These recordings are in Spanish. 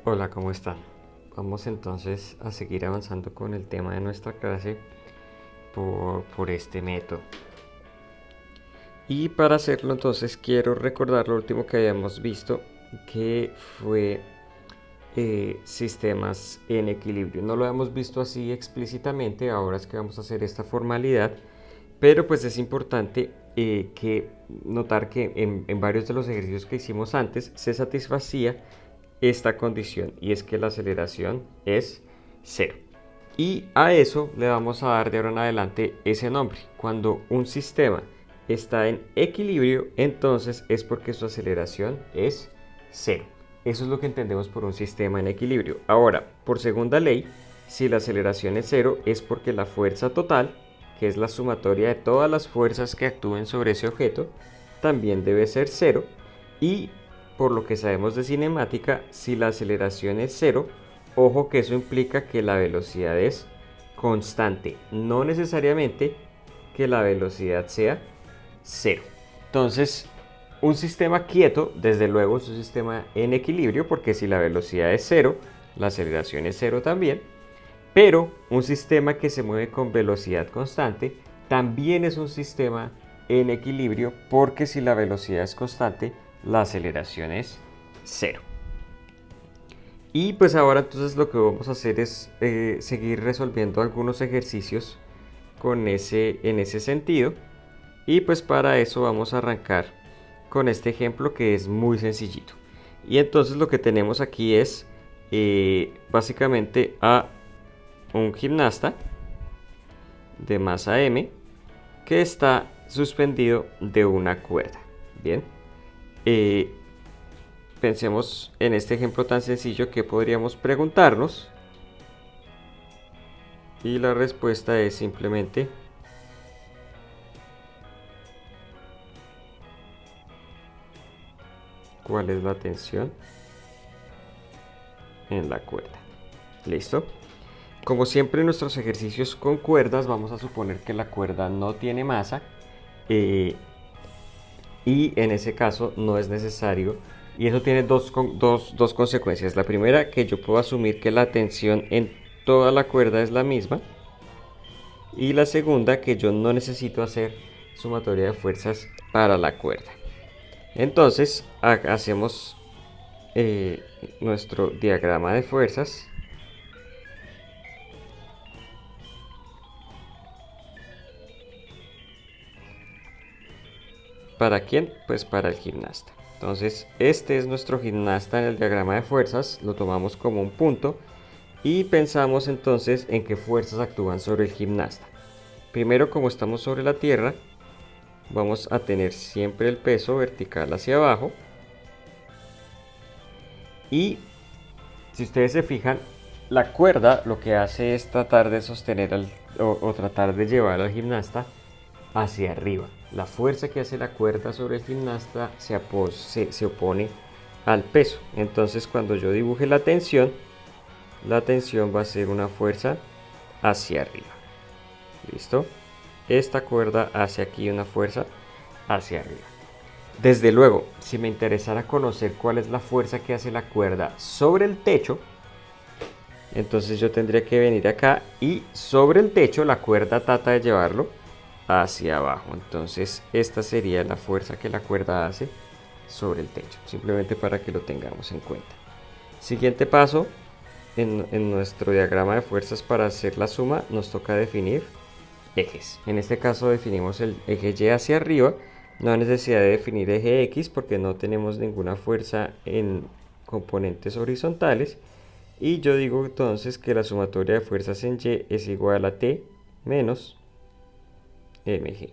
Hola, ¿cómo están? Vamos entonces a seguir avanzando con el tema de nuestra clase por este método. Y para hacerlo entonces quiero recordar lo último que habíamos visto, que fue sistemas en equilibrio. No lo habíamos visto así explícitamente, ahora es que vamos a hacer esta formalidad, pero pues es importante que notar que en varios de los ejercicios que hicimos antes se satisfacía esta condición, y es que la aceleración es cero. Y a eso le vamos a dar de ahora en adelante ese nombre. Cuando un sistema está en equilibrio, entonces es porque su aceleración es cero. Eso es lo que entendemos por un sistema en equilibrio. Ahora, por segunda ley, si la aceleración es cero, es porque la fuerza total, que es la sumatoria de todas las fuerzas que actúen sobre ese objeto, también debe ser cero. Y por lo que sabemos de cinemática, si la aceleración es cero, ojo que eso implica que la velocidad es constante, no necesariamente que la velocidad sea cero. Entonces, un sistema quieto, desde luego, es un sistema en equilibrio, porque si la velocidad es cero, la aceleración es cero también. Pero un sistema que se mueve con velocidad constante también es un sistema en equilibrio, porque si la velocidad es constante, la aceleración es cero. Y pues ahora entonces lo que vamos a hacer es seguir resolviendo algunos ejercicios en ese sentido. Y pues para eso vamos a arrancar con este ejemplo que es muy sencillito. Y entonces lo que tenemos aquí es básicamente a un gimnasta de masa m que está suspendido de una cuerda. Bien, pensemos en este ejemplo tan sencillo que podríamos preguntarnos, y la respuesta es simplemente cuál es la tensión en la cuerda. ¿Listo? Como siempre en nuestros ejercicios con cuerdas, vamos a suponer que la cuerda no tiene masa, y en ese caso no es necesario. Y eso tiene dos consecuencias. La primera, que yo puedo asumir que la tensión en toda la cuerda es la misma. Y la segunda, que yo no necesito hacer sumatoria de fuerzas para la cuerda. Entonces hacemos nuestro diagrama de fuerzas. ¿Para quién? Pues para el gimnasta. Entonces este es nuestro gimnasta en el diagrama de fuerzas, lo tomamos como un punto y pensamos entonces en qué fuerzas actúan sobre el gimnasta. Primero, como estamos sobre la tierra, vamos a tener siempre el peso vertical hacia abajo. Y si ustedes se fijan, la cuerda lo que hace es tratar de sostener o tratar de llevar al gimnasta hacia arriba. La fuerza que hace la cuerda sobre el gimnasta se opone al peso. Entonces cuando yo dibuje la tensión va a ser una fuerza hacia arriba. ¿Listo? Esta cuerda hace aquí una fuerza hacia arriba. Desde luego, si me interesara conocer cuál es la fuerza que hace la cuerda sobre el techo, entonces yo tendría que venir acá y sobre el techo la cuerda trata de llevarlo hacia abajo. Entonces esta sería la fuerza que la cuerda hace sobre el techo, simplemente para que lo tengamos en cuenta. Siguiente paso, en nuestro diagrama de fuerzas, para hacer la suma nos toca definir ejes. En este caso definimos el eje Y hacia arriba. No hay necesidad de definir eje X porque no tenemos ninguna fuerza en componentes horizontales. Y yo digo entonces que la sumatoria de fuerzas en Y es igual a T menos mg.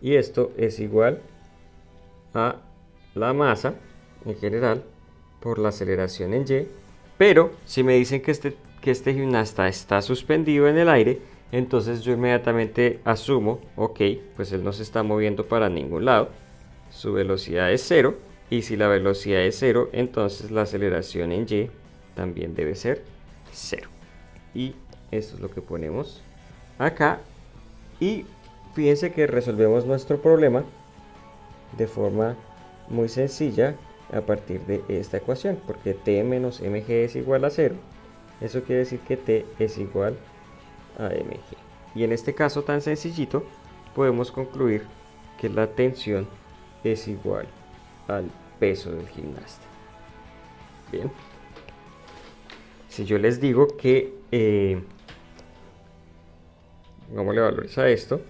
Y esto es igual a la masa en general por la aceleración en Y. Pero si me dicen que este gimnasta está suspendido en el aire, entonces yo inmediatamente asumo, ok, pues él no se está moviendo para ningún lado, su velocidad es cero, y si la velocidad es cero, entonces la aceleración en Y también debe ser cero. Y esto es lo que ponemos acá. Y fíjense que resolvemos nuestro problema de forma muy sencilla, a partir de esta ecuación, porque T menos mg es igual a 0. Eso quiere decir que T es igual a mg. Y en este caso tan sencillito, podemos concluir que la tensión es igual al peso del gimnasta. Bien. Si yo les digo que, pongámosle valores a esto,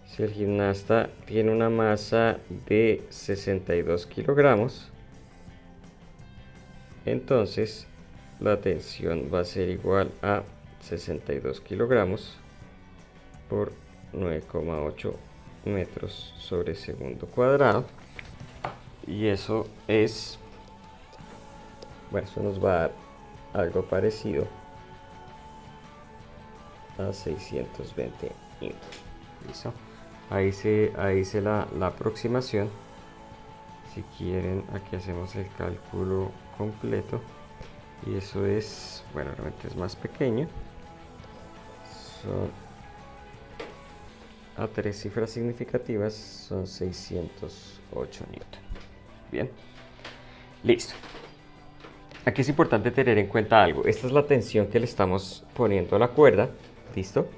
si el gimnasta tiene una masa de 62 kilogramos, entonces la tensión va a ser igual a 62 kilogramos por 9,8 metros sobre segundo cuadrado. Y eso es, bueno, eso nos va a dar algo parecido a 620 Newton. ¿Listo? Ahí hice la aproximación. Si quieren, aquí hacemos el cálculo completo. Y eso es, bueno, realmente es más pequeño. Son a 3 cifras significativas, son 608 Newton. Bien, listo. Aquí es importante tener en cuenta algo. Esta es la tensión que le estamos poniendo a la cuerda. ¿Listo?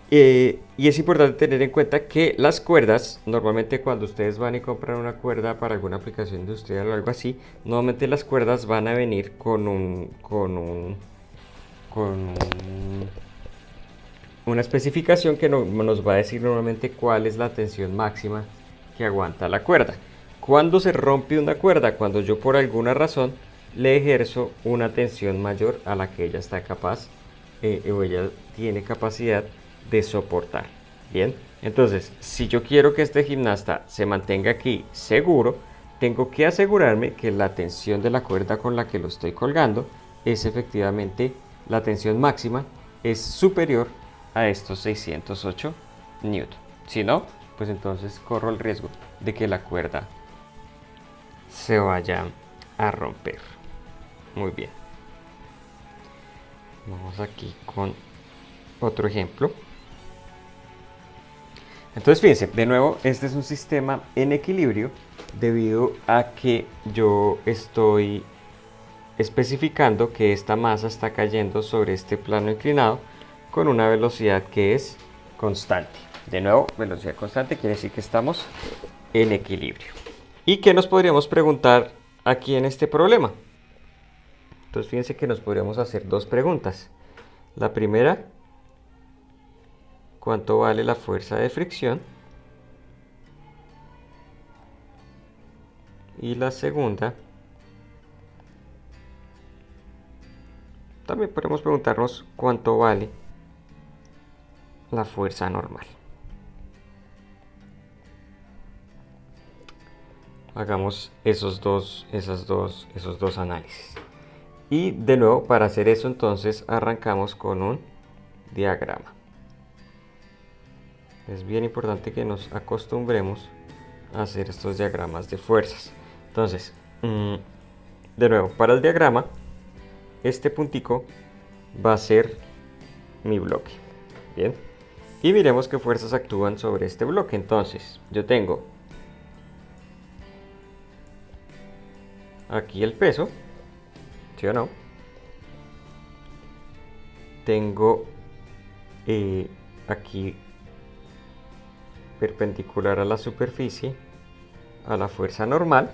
Y es importante tener en cuenta que las cuerdas, normalmente cuando ustedes van y compran una cuerda para alguna aplicación industrial o algo así, normalmente las cuerdas van a venir con una especificación que nos va a decir normalmente cuál es la tensión máxima que aguanta la cuerda. Cuando se rompe una cuerda, cuando yo por alguna razón le ejerzo una tensión mayor a la que ella está capaz o ella tiene capacidad de soportar. Bien, entonces si yo quiero que este gimnasta se mantenga aquí seguro, tengo que asegurarme que la tensión de la cuerda con la que lo estoy colgando es efectivamente la tensión máxima, es superior a estos 608 Newton. Si no, pues entonces corro el riesgo de que la cuerda se vaya a romper. Muy bien. Vamos aquí con otro ejemplo. Entonces fíjense, de nuevo, este es un sistema en equilibrio debido a que yo estoy especificando que esta masa está cayendo sobre este plano inclinado con una velocidad que es constante. De nuevo, velocidad constante quiere decir que estamos en equilibrio. ¿Y qué nos podríamos preguntar aquí en este problema? Entonces fíjense que nos podríamos hacer dos preguntas. La primera, ¿cuánto vale la fuerza de fricción? Y la segunda, también podemos preguntarnos cuánto vale la fuerza normal. Hagamos esos dos análisis. Y de nuevo, para hacer eso entonces arrancamos con un diagrama. Es bien importante que nos acostumbremos a hacer estos diagramas de fuerzas. Entonces, de nuevo, para el diagrama, este puntico va a ser mi bloque. Bien. Y miremos qué fuerzas actúan sobre este bloque. Entonces, yo tengo aquí el peso, ¿sí o no? Tengo aquí perpendicular a la superficie a la fuerza normal,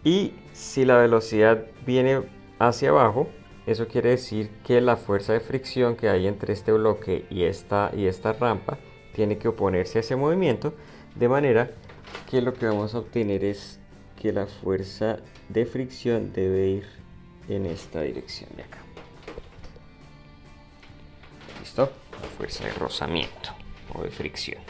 y si la velocidad viene hacia abajo, eso quiere decir que la fuerza de fricción que hay entre este bloque y esta rampa tiene que oponerse a ese movimiento, de manera que lo que vamos a obtener es que la fuerza de fricción debe ir en esta dirección de acá. ¿Listo? La fuerza de rozamiento o de fricción.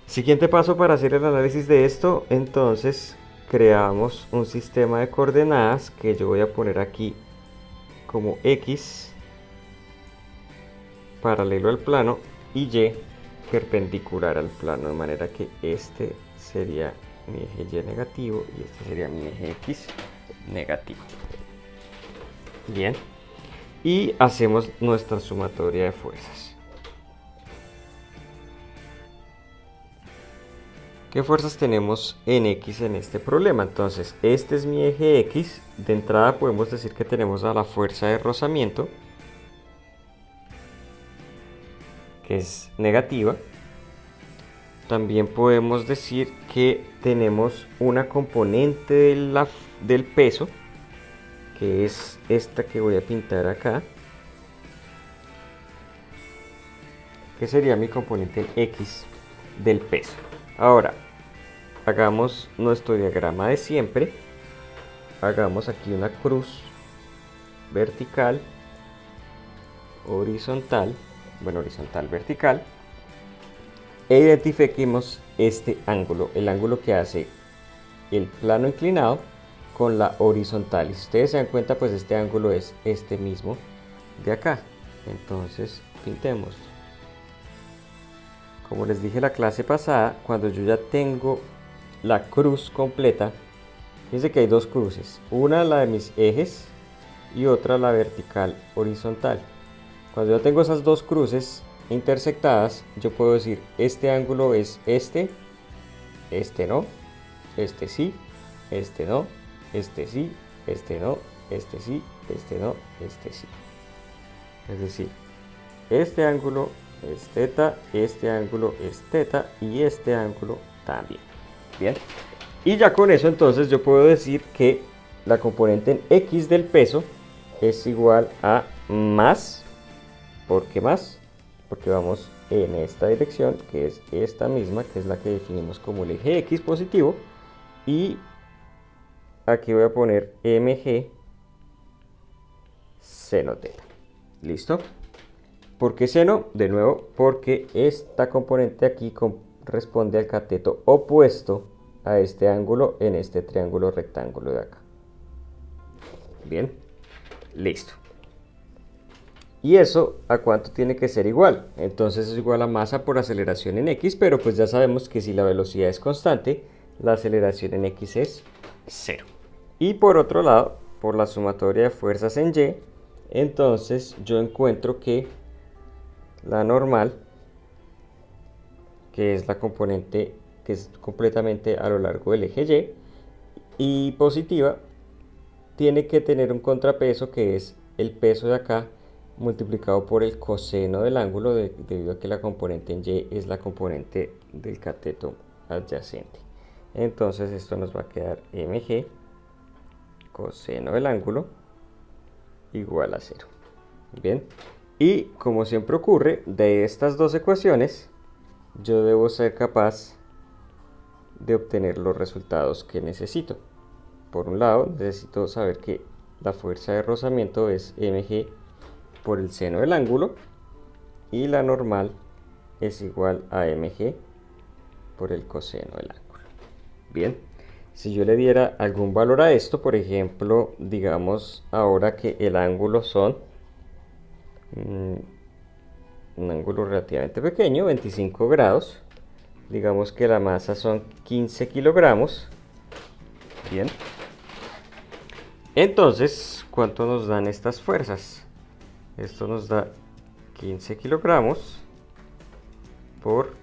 Siguiente paso para hacer el análisis de esto, entonces creamos un sistema de coordenadas que yo voy a poner aquí como X paralelo al plano y Y perpendicular al plano, de manera que este sería mi eje Y negativo y este sería mi eje X negativo. Bien, y hacemos nuestra sumatoria de fuerzas. ¿Qué fuerzas tenemos en X en este problema? Entonces, este es mi eje X. De entrada podemos decir que tenemos a la fuerza de rozamiento, que es negativa. También podemos decir que tenemos una componente del peso, que es esta que voy a pintar acá, que sería mi componente X del peso. Ahora, hagamos nuestro diagrama de siempre. Hagamos aquí una cruz vertical, horizontal, horizontal, vertical, e identifiquemos este ángulo, el ángulo que hace el plano inclinado con la horizontal. Y si ustedes se dan cuenta, pues este ángulo es este mismo de acá. Entonces, pintemos. Como les dije la clase pasada, cuando yo ya tengo la cruz completa, fíjense que hay dos cruces, una la de mis ejes y otra la vertical horizontal. Cuando yo tengo esas dos cruces intersectadas, yo puedo decir, este ángulo es este no, este sí, este no, este sí, este no, este sí, este no, este sí. Es decir, este ángulo es teta, este ángulo es teta y este ángulo también. Bien, y ya con eso entonces yo puedo decir que la componente en X del peso es igual a más. ¿Por qué más? Porque vamos en esta dirección, que es esta misma, que es la que definimos como el eje X positivo, y aquí voy a poner mg seno teta. ¿Listo? ¿Por qué seno? De nuevo, porque esta componente aquí corresponde al cateto opuesto a este ángulo en este triángulo rectángulo de acá. Bien, listo. ¿Y eso a cuánto tiene que ser igual? Entonces es igual a masa por aceleración en X, pero pues ya sabemos que si la velocidad es constante, la aceleración en X es 0. Y por otro lado, por la sumatoria de fuerzas en Y, entonces yo encuentro que la normal, que es la componente que es completamente a lo largo del eje Y positiva, tiene que tener un contrapeso que es el peso de acá multiplicado por el coseno del ángulo debido a que la componente en Y es la componente del cateto adyacente. Entonces esto nos va a quedar mg coseno del ángulo igual a 0. Bien, y como siempre ocurre, de estas dos ecuaciones yo debo ser capaz de obtener los resultados que necesito. Por un lado, necesito saber que la fuerza de rozamiento es mg por el seno del ángulo y la normal es igual a mg por el coseno del ángulo. Bien, si yo le diera algún valor a esto, por ejemplo, digamos ahora que el ángulo son un ángulo relativamente pequeño, 25 grados, digamos que la masa son 15 kilogramos. Bien, entonces, ¿cuánto nos dan estas fuerzas? Esto nos da 15 kilogramos por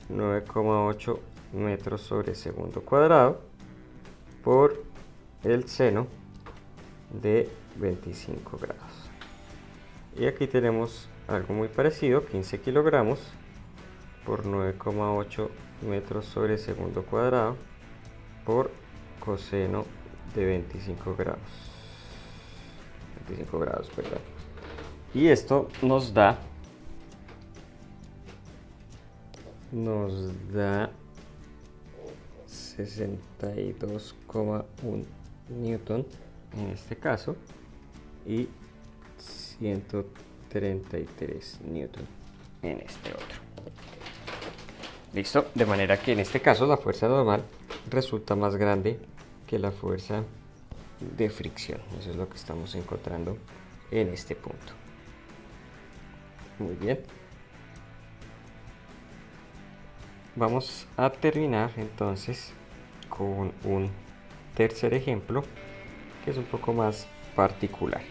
9,8 metros sobre segundo cuadrado por el seno de 25 grados. Y aquí tenemos algo muy parecido, 15 kilogramos por 9,8 metros sobre segundo cuadrado por coseno de 25 grados. 25 grados, perdón. Y esto nos da 62,1 newton en este caso y 133 newton en este otro. Listo, de manera que en este caso la fuerza normal resulta más grande que la fuerza de fricción. Eso es lo que estamos encontrando en este punto. Muy bien. Vamos a terminar entonces con un tercer ejemplo que es un poco más particular.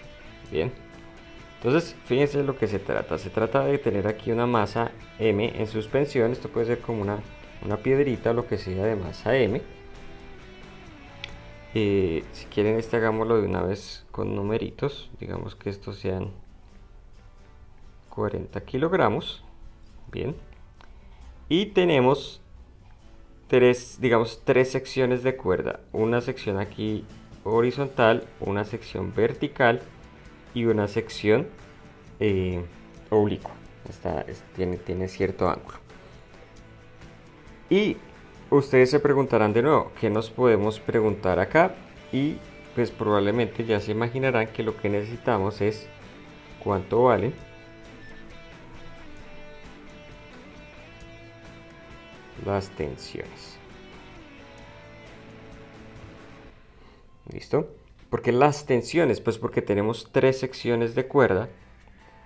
Bien. Entonces, fíjense lo que se trata. Se trata de tener aquí una masa M en suspensión. Esto puede ser como una piedrita o lo que sea de masa M. Si quieren hagámoslo de una vez con numeritos. Digamos que estos sean 40 kilogramos. Bien. Y tenemos tres secciones de cuerda. Una sección aquí horizontal, una sección vertical y una sección oblicua. Tiene cierto ángulo. Y ustedes se preguntarán de nuevo, ¿qué nos podemos preguntar acá? Y pues probablemente ya se imaginarán que lo que necesitamos es cuánto valen las tensiones. ¿Listo? Porque las tensiones, pues porque tenemos tres secciones de cuerda,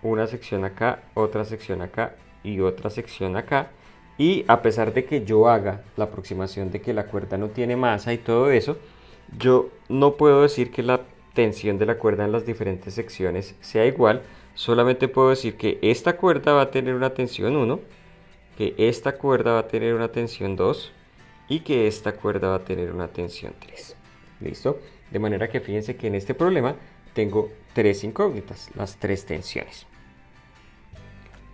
una sección acá, otra sección acá y otra sección acá. Y a pesar de que yo haga la aproximación de que la cuerda no tiene masa y todo eso, yo no puedo decir que la tensión de la cuerda en las diferentes secciones sea igual. Solamente puedo decir que esta cuerda va a tener una tensión 1, que esta cuerda va a tener una tensión 2 y que esta cuerda va a tener una tensión 3. ¿Listo? De manera que fíjense que en este problema tengo tres incógnitas, las tres tensiones.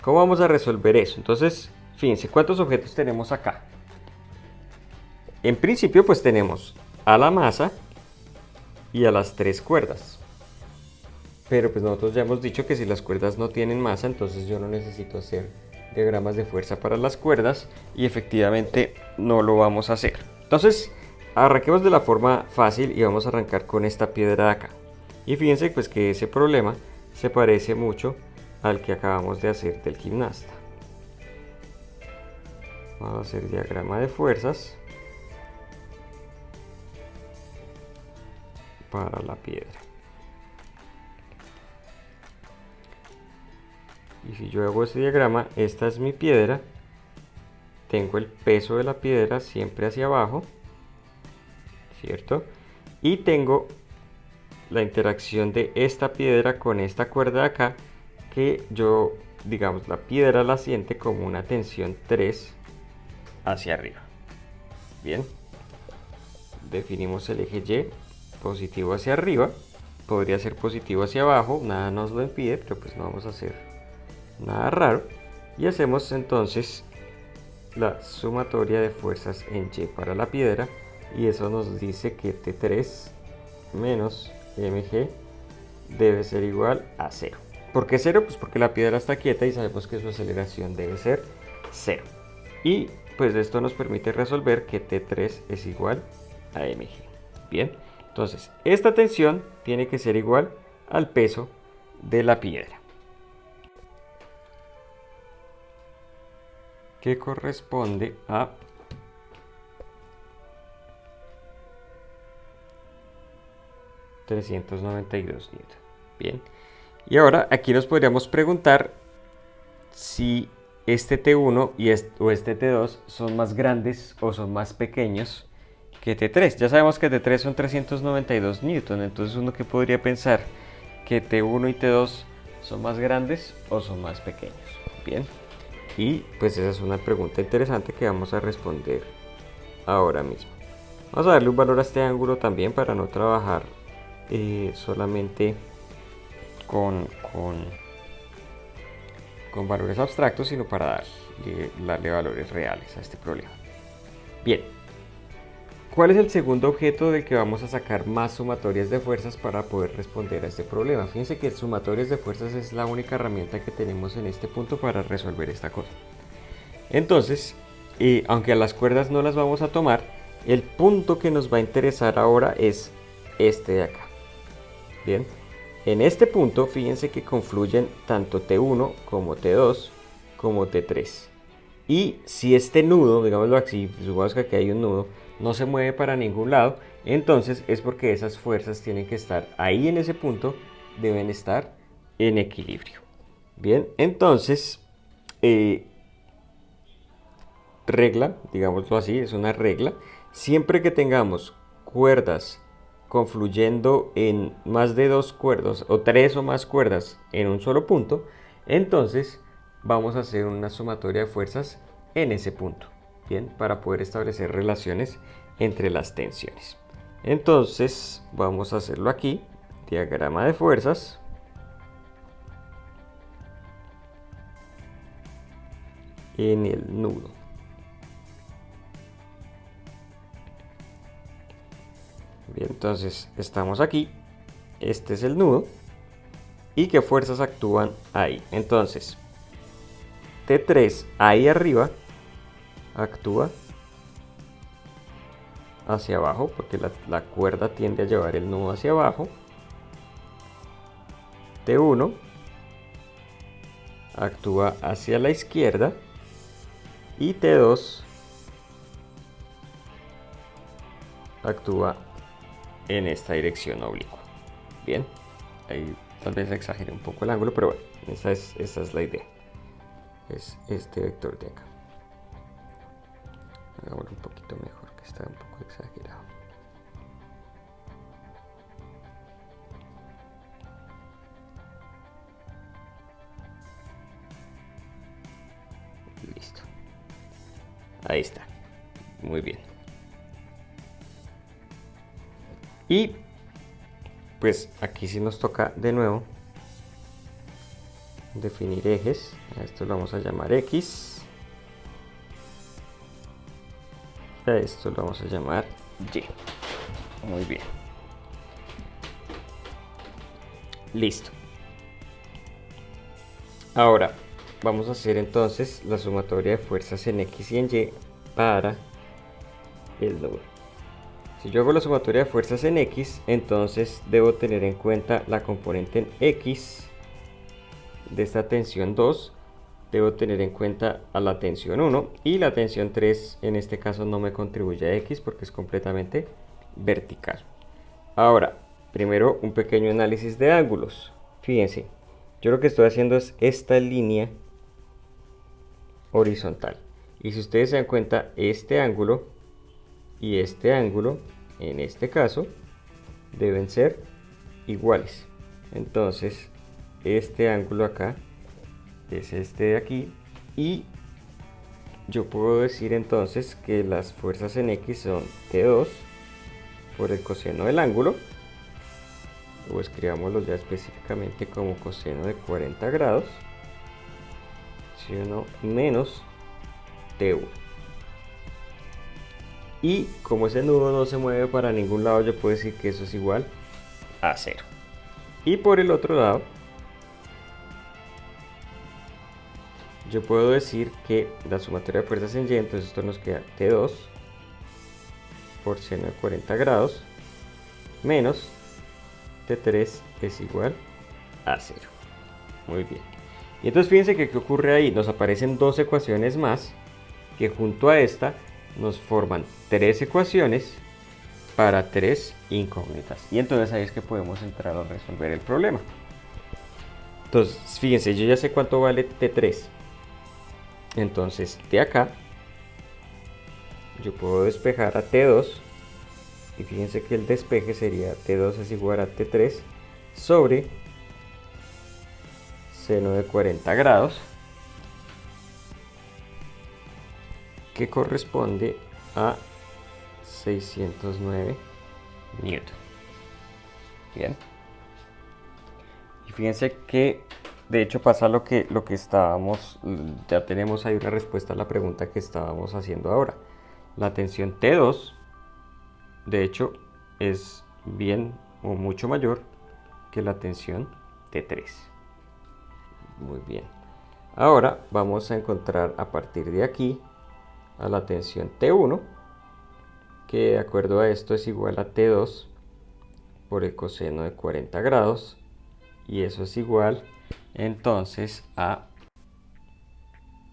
¿Cómo vamos a resolver eso? Entonces, fíjense, ¿cuántos objetos tenemos acá? En principio, pues tenemos a la masa y a las tres cuerdas. Pero pues nosotros ya hemos dicho que si las cuerdas no tienen masa, entonces yo no necesito hacer diagramas de fuerza para las cuerdas y efectivamente no lo vamos a hacer. Entonces, arranquemos de la forma fácil y vamos a arrancar con esta piedra de acá. Y fíjense pues que ese problema se parece mucho al que acabamos de hacer del gimnasta. Vamos a hacer diagrama de fuerzas para la piedra. Y si yo hago ese diagrama, esta es mi piedra, tengo el peso de la piedra siempre hacia abajo, ¿cierto? Y tengo la interacción de esta piedra con esta cuerda de acá, que yo, digamos, la piedra la siente como una tensión 3 hacia arriba. Bien, definimos el eje Y, positivo hacia arriba, podría ser positivo hacia abajo, nada nos lo impide, pero pues no vamos a hacer nada raro. Y hacemos entonces la sumatoria de fuerzas en Y para la piedra, y eso nos dice que T3 menos mg debe ser igual a 0. ¿Por qué 0? Pues porque la piedra está quieta y sabemos que su aceleración debe ser 0. Y pues esto nos permite resolver que T3 es igual a mg. Bien, entonces esta tensión tiene que ser igual al peso de la piedra, que corresponde a 392 Newton. Bien, y ahora aquí nos podríamos preguntar si este T1 o este T2 son más grandes o son más pequeños que T3. Ya sabemos que T3 son 392 Newton, entonces uno que podría pensar que T1 y T2 son más grandes o son más pequeños. Bien, y pues esa es una pregunta interesante que vamos a responder ahora mismo. Vamos a darle un valor a este ángulo también para no trabajar solamente con valores abstractos, sino para darle valores reales a este problema. Bien, ¿cuál es el segundo objeto del que vamos a sacar más sumatorias de fuerzas para poder responder a este problema? Fíjense que sumatorias de fuerzas es la única herramienta que tenemos en este punto para resolver esta cosa. Entonces, aunque a las cuerdas no las vamos a tomar, el punto que nos va a interesar ahora es este de acá. Bien, en este punto fíjense que confluyen tanto T1 como T2 como T3. Y si este nudo, digámoslo así, supongamos que aquí hay un nudo, no se mueve para ningún lado, entonces es porque esas fuerzas tienen que estar ahí en ese punto, deben estar en equilibrio. Bien, entonces, regla, digámoslo así, es una regla. Siempre que tengamos cuerdas confluyendo en más de dos cuerdas o tres o más cuerdas en un solo punto, entonces vamos a hacer una sumatoria de fuerzas en ese punto, bien, para poder establecer relaciones entre las tensiones. Entonces vamos a hacerlo aquí, diagrama de fuerzas. En el nudo. Bien, entonces estamos aquí, este es el nudo, y qué fuerzas actúan ahí. Entonces, T3 ahí arriba actúa hacia abajo, porque la cuerda tiende a llevar el nudo hacia abajo. T1 actúa hacia la izquierda, y T2 actúa en esta dirección oblicua. Bien, ahí tal vez exageré un poco el ángulo, pero bueno, esa es la idea. Es este vector de acá. Hagámoslo un poquito mejor, que está un poco exagerado. Listo. Ahí está. Muy bien. Y pues aquí sí nos toca de nuevo definir ejes. A esto lo vamos a llamar X. A esto lo vamos a llamar Y. Muy bien. Listo. Ahora vamos a hacer entonces la sumatoria de fuerzas en X y en Y para el nudo. Si yo hago la sumatoria de fuerzas en X, entonces debo tener en cuenta la componente en X de esta tensión 2, debo tener en cuenta a la tensión 1 y la tensión 3 en este caso no me contribuye a X porque es completamente vertical. Ahora, primero un pequeño análisis de ángulos. Fíjense, yo lo que estoy haciendo es esta línea horizontal. Y si ustedes se dan cuenta, este ángulo y este ángulo, en este caso, deben ser iguales. Entonces, este ángulo acá es este de aquí. Y yo puedo decir entonces que las fuerzas en X son T2 por el coseno del ángulo. O escribámoslo ya específicamente como coseno de 40 grados. ¿Sí o no? Menos T1. Y como ese nudo no se mueve para ningún lado, yo puedo decir que eso es igual a 0. Y por el otro lado, yo puedo decir que la sumatoria de fuerzas en Y, entonces esto nos queda T2 por seno de 40 grados menos T3 es igual a 0. Muy bien. Y entonces fíjense que ¿qué ocurre ahí? Nos aparecen dos ecuaciones más que junto a esta nos forman tres ecuaciones para tres incógnitas. Y entonces ahí es que podemos entrar a resolver el problema. Entonces, fíjense, yo ya sé cuánto vale T3. Entonces, de acá, yo puedo despejar a T2. Y fíjense que el despeje sería T2 es igual a T3 sobre seno de 40 grados. Que corresponde a 609 Newton. Bien. Y fíjense que de hecho pasa lo que estábamos, ya tenemos ahí una respuesta a la pregunta que estábamos haciendo ahora. La tensión T2, de hecho, es bien o mucho mayor que la tensión T3. Muy bien. Ahora vamos a encontrar a partir de aquí a la tensión T1, que de acuerdo a esto es igual a T2 por el coseno de 40 grados, y eso es igual entonces a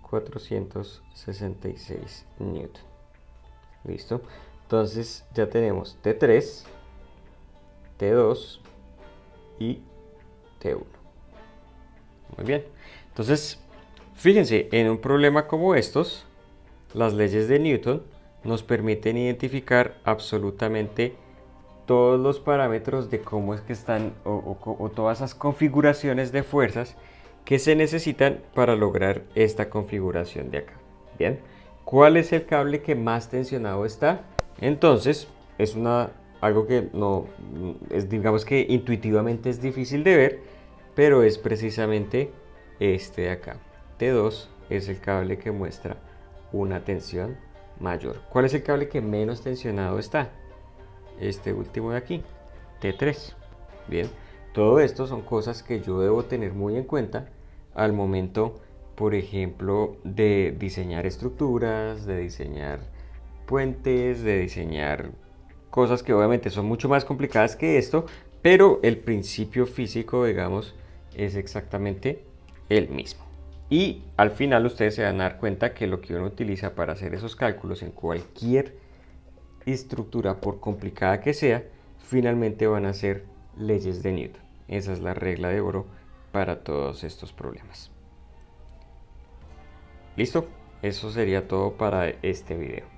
466 Newton. ¿Listo? Entonces ya tenemos T3, T2 y T1. Muy bien. Entonces, fíjense, en un problema como estos, las leyes de Newton nos permiten identificar absolutamente todos los parámetros de cómo es que están o todas esas configuraciones de fuerzas que se necesitan para lograr esta configuración de acá. Bien, ¿cuál es el cable que más tensionado está? Entonces, es algo que no es, digamos que intuitivamente es difícil de ver, pero es precisamente este de acá. T2 es el cable que muestra una tensión mayor. ¿Cuál es el cable que menos tensionado está? Este último de aquí, T3. Bien, todo esto son cosas que yo debo tener muy en cuenta al momento, por ejemplo, de diseñar estructuras, de diseñar puentes, de diseñar cosas que obviamente son mucho más complicadas que esto, pero el principio físico, digamos, es exactamente el mismo. Y al final ustedes se van a dar cuenta que lo que uno utiliza para hacer esos cálculos en cualquier estructura, por complicada que sea, finalmente van a ser leyes de Newton. Esa es la regla de oro para todos estos problemas. ¿Listo? Eso sería todo para este video.